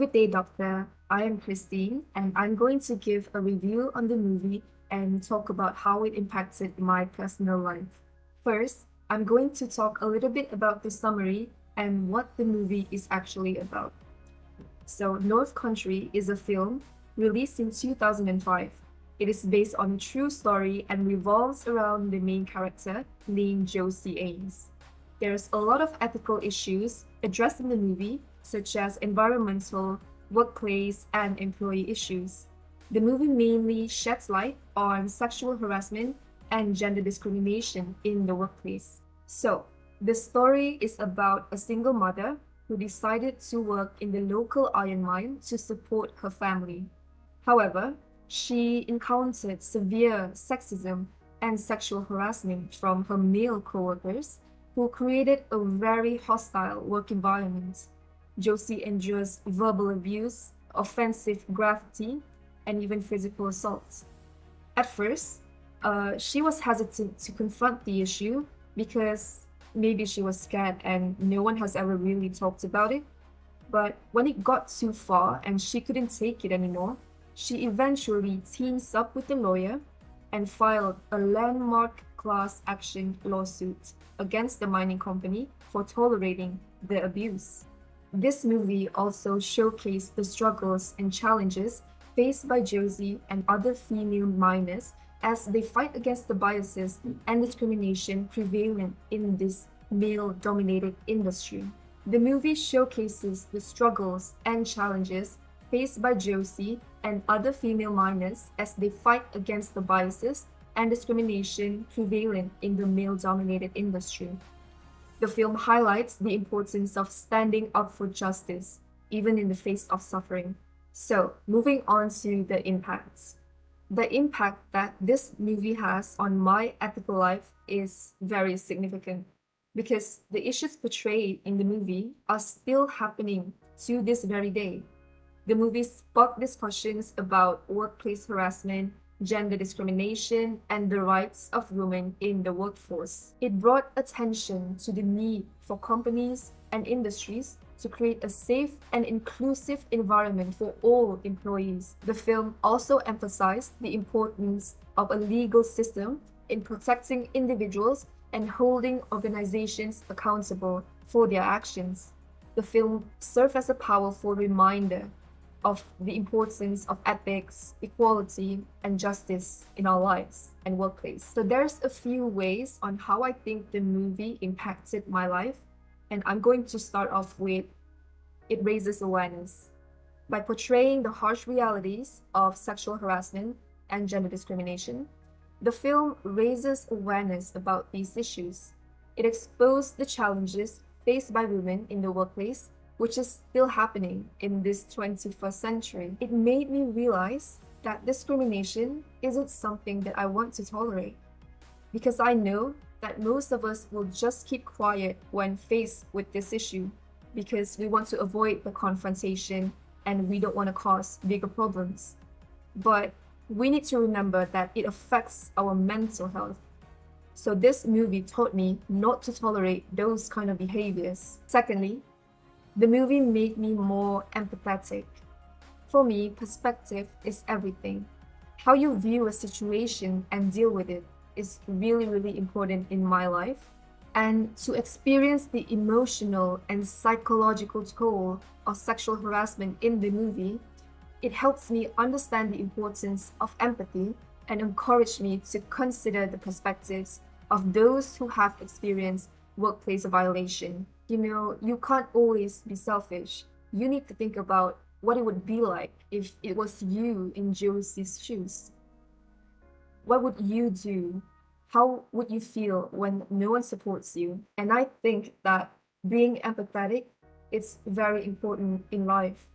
Good day, Doctor. I am Christine, and I'm going to give a review on the movie and talk about how it impacted my personal life. First, I'm going to talk a little bit about the summary and what the movie is actually about. So, North Country is a film released in 2005. It is based on a true story and revolves around the main character named Josie Ames. There's a lot of ethical issues addressed in the movie, such as environmental, workplace, and employee issues. The movie mainly sheds light on sexual harassment and gender discrimination in the workplace. So, the story is about a single mother who decided to work in the local iron mine to support her family. However, she encountered severe sexism and sexual harassment from her male coworkers who created a very hostile work environment. Josie endures verbal abuse, offensive graffiti, and even physical assault. At first, she was hesitant to confront the issue because maybe she was scared and no one has ever really talked about it. But when it got too far and she couldn't take it anymore, she eventually teams up with a lawyer and filed a landmark class action lawsuit against the mining company for tolerating the abuse. This movie also showcased the struggles and challenges faced by Josie and other female miners as they fight against the biases and discrimination prevalent in this male dominated industry. The movie showcases the struggles and challenges faced by Josie and other female miners as they fight against the biases and discrimination prevalent in the male dominated industry. The film highlights the importance of standing up for justice, even in the face of suffering. So, moving on to the impacts. The impact that this movie has on my ethical life is very significant because the issues portrayed in the movie are still happening to this very day. The movie sparked discussions about workplace harassment, gender discrimination, and the rights of women in the workforce. It brought attention to the need for companies and industries to create a safe and inclusive environment for all employees. The film also emphasized the importance of a legal system in protecting individuals and holding organizations accountable for their actions. The film served as a powerful reminder of the importance of ethics, equality, and justice in our lives and workplace. So there's a few ways on how I think the movie impacted my life, and I'm going to start off with it raises awareness. By portraying the harsh realities of sexual harassment and gender discrimination, the film raises awareness about these issues. It exposed the challenges faced by women in the workplace, which is still happening in this 21st century. It made me realize that discrimination isn't something that I want to tolerate, because I know that most of us will just keep quiet when faced with this issue because we want to avoid the confrontation and we don't want to cause bigger problems. But we need to remember that it affects our mental health. So this movie taught me not to tolerate those kind of behaviors. Secondly, the movie made me more empathetic. For me, perspective is everything. How you view a situation and deal with it is really, really important in my life. And to experience the emotional and psychological toll of sexual harassment in the movie, it helps me understand the importance of empathy and encourage me to consider the perspectives of those who have experienced workplace violation. You can't always be selfish. You need to think about what it would be like if it was you in Josie's shoes. What would you do? How would you feel when no one supports you? And I think that being empathetic is very important in life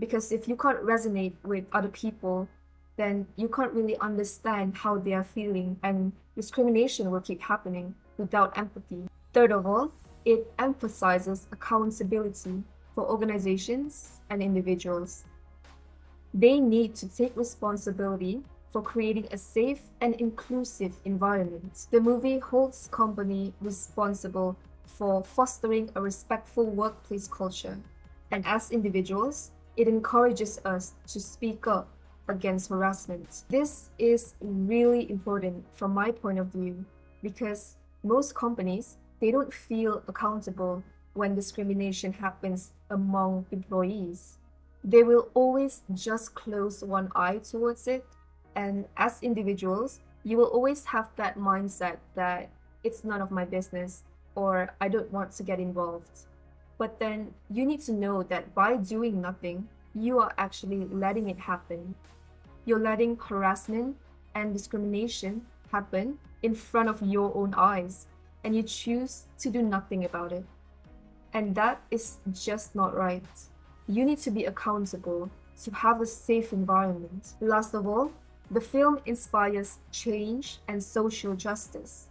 because if you can't resonate with other people, then you can't really understand how they are feeling, and discrimination will keep happening without empathy. Third of all, it emphasizes accountability for organizations and individuals. They need to take responsibility for creating a safe and inclusive environment. The movie holds company responsible for fostering a respectful workplace culture. And as individuals, It encourages us to speak up against harassment. This is really important from my point of view because most companies, they don't feel accountable when discrimination happens among employees. They will always just close one eye towards it. And as individuals, you will always have that mindset that it's none of my business or I don't want to get involved. But then you need to know that by doing nothing, you are actually letting it happen. You're letting harassment and discrimination happen in front of your own eyes, and you choose to do nothing about it. And that is just not right. You need to be accountable to have a safe environment. Last of all, the film inspires change and social justice.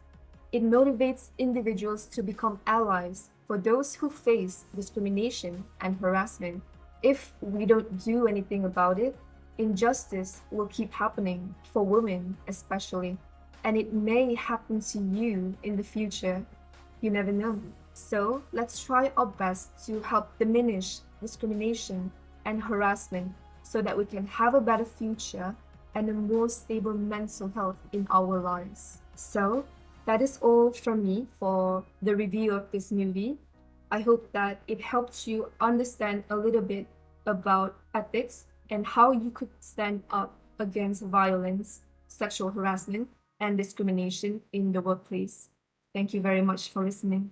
It motivates individuals to become allies for those who face discrimination and harassment. If we don't do anything about it, injustice will keep happening for women, especially, and it may happen to you in the future. You never know. So let's try our best to help diminish discrimination and harassment so that we can have a better future and a more stable mental health in our lives. So that is all from me for the review of this movie. I hope that it helped you understand a little bit about ethics and how you could stand up against violence, sexual harassment, and discrimination in the workplace. Thank you very much for listening.